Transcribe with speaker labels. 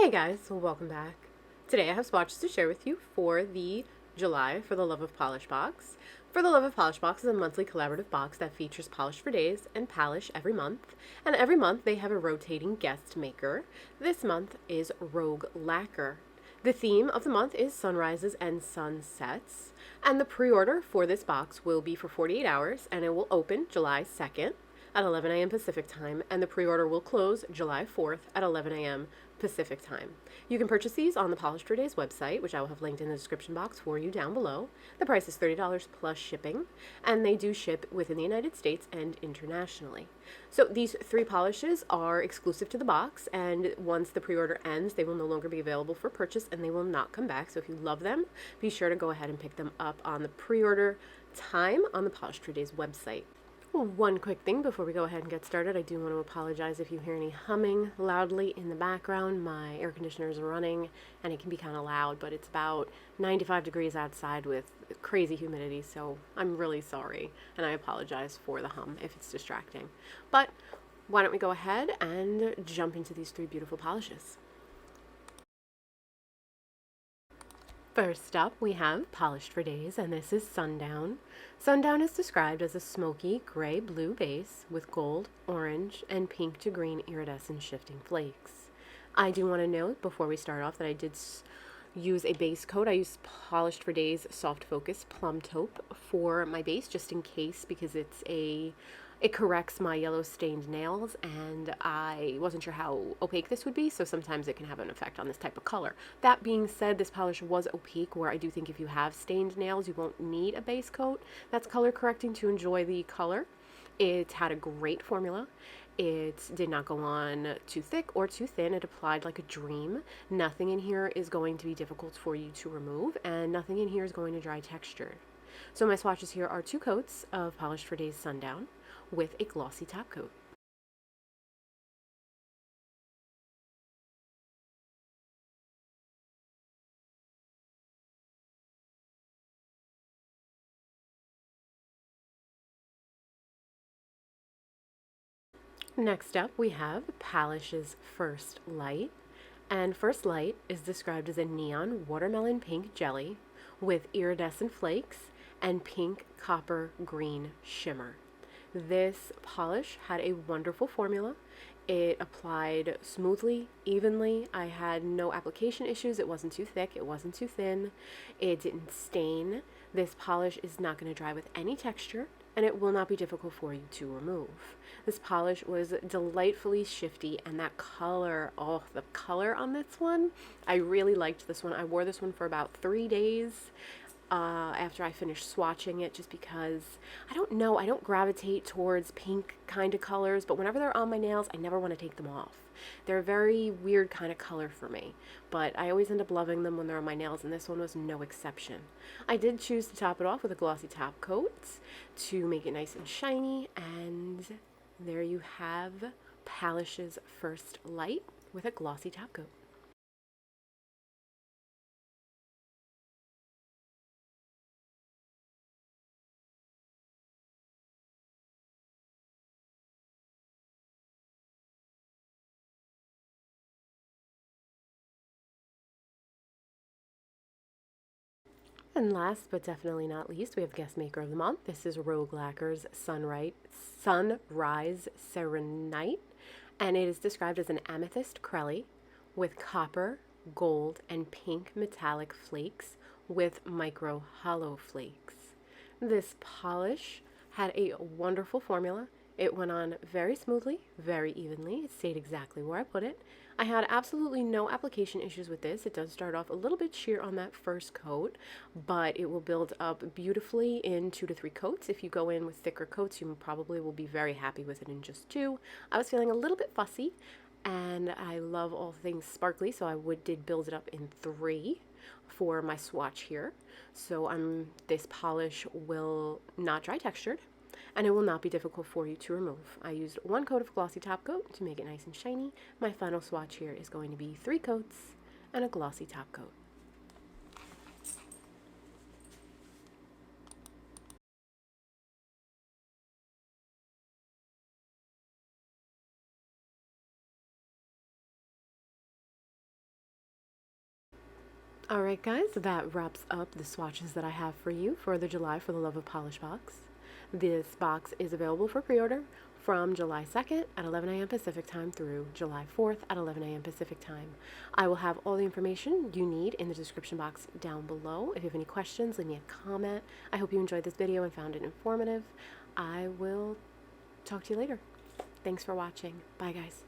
Speaker 1: Hey guys, welcome back. Today I have swatches to share with you for the July For the Love of Polish box. For the Love of Polish box is a monthly collaborative box that features Polish for Days and Pahlish every month. And every month they have a rotating guest maker. This month is Rogue Lacquer. The theme of the month is sunrises and sunsets. And the pre-order for this box will be for 48 hours and it will open July 2nd at 11 a.m. Pacific time, and the pre-order will close July 4th at 11 a.m. Pacific time. You can purchase these on the Polish for Days website, which I will have linked in the description box for you down below. The price is $30 plus shipping, and they do ship within the United States and internationally. So these three polishes are exclusive to the box, and once the pre-order ends, they will no longer be available for purchase, and they will not come back. So if you love them, be sure to go ahead and pick them up on the pre-order time on the Polish for Days website. One quick thing before we go ahead and get started, I do want to apologize if you hear any humming loudly in the background. My air conditioner is running and it can be kind of loud, but it's about 95 degrees outside with crazy humidity, so I'm really sorry and I apologize for the hum if it's distracting. But why don't we go ahead and jump into these three beautiful polishes. First up, we have Polished for Days, and this is Sundown. Sundown is described as a smoky gray-blue base with gold, orange, and pink to green iridescent shifting flakes. I do want to note before we start off that I did use a base coat. I used Polished for Days Soft Focus Plum Taupe for my base just in case, because it corrects my yellow stained nails, and I wasn't sure how opaque this would be, so sometimes it can have an effect on this type of color. That being said, this polish was opaque, where I do think if you have stained nails, you won't need a base coat that's color correcting to enjoy the color. It had a great formula. It did not go on too thick or too thin. It applied like a dream. Nothing in here is going to be difficult for you to remove, and nothing in here is going to dry textured. So my swatches here are 2 coats of Polished for Days Sundown with a glossy top coat. Next up, we have Pahlish's First Light. And First Light is described as a neon watermelon pink jelly with iridescent flakes and pink copper green shimmer. This polish had a wonderful formula. It applied smoothly, evenly. I had no application issues. It wasn't too thick. It wasn't too thin. It didn't stain. This polish is not going to dry with any texture, and it will not be difficult for you to remove. This polish was delightfully shifty, and that color, oh, the color on this one, I really liked this one. I wore this one for about 3 days after I finished swatching it, just because, I don't know, I don't gravitate towards pink kind of colors, but whenever they're on my nails, I never want to take them off. They're a very weird kind of color for me, but I always end up loving them when they're on my nails, and this one was no exception. I did choose to top it off with a glossy top coat to make it nice and shiny, and there you have Pahlish's First Light with a glossy top coat. And last but definitely not least, we have guest maker of the month. This is Rogue Lacquer's Sunrise Serenite, and it is described as an amethyst crelly with copper, gold, and pink metallic flakes with micro hollow flakes. This polish had a wonderful formula. It went on very smoothly, very evenly. It stayed exactly where I put it. I had absolutely no application issues with this. It does start off a little bit sheer on that first coat, but it will build up beautifully in 2 to 3 coats. If you go in with thicker coats, you probably will be very happy with it in just 2. I was feeling a little bit fussy, and I love all things sparkly, so I did build it up in 3 for my swatch here. So this polish will not dry textured, and it will not be difficult for you to remove. I used 1 coat of glossy top coat to make it nice and shiny. My final swatch here is going to be 3 coats and a glossy top coat. Alright guys, that wraps up the swatches that I have for you for the July for the Love of Polish box. This box is available for pre-order from July 2nd at 11 a.m. Pacific time through July 4th at 11 a.m. Pacific time. I will have all the information you need in the description box down below. If you have any questions, leave me a comment. I hope you enjoyed this video and found it informative. I will talk to you later. Thanks for watching. Bye guys.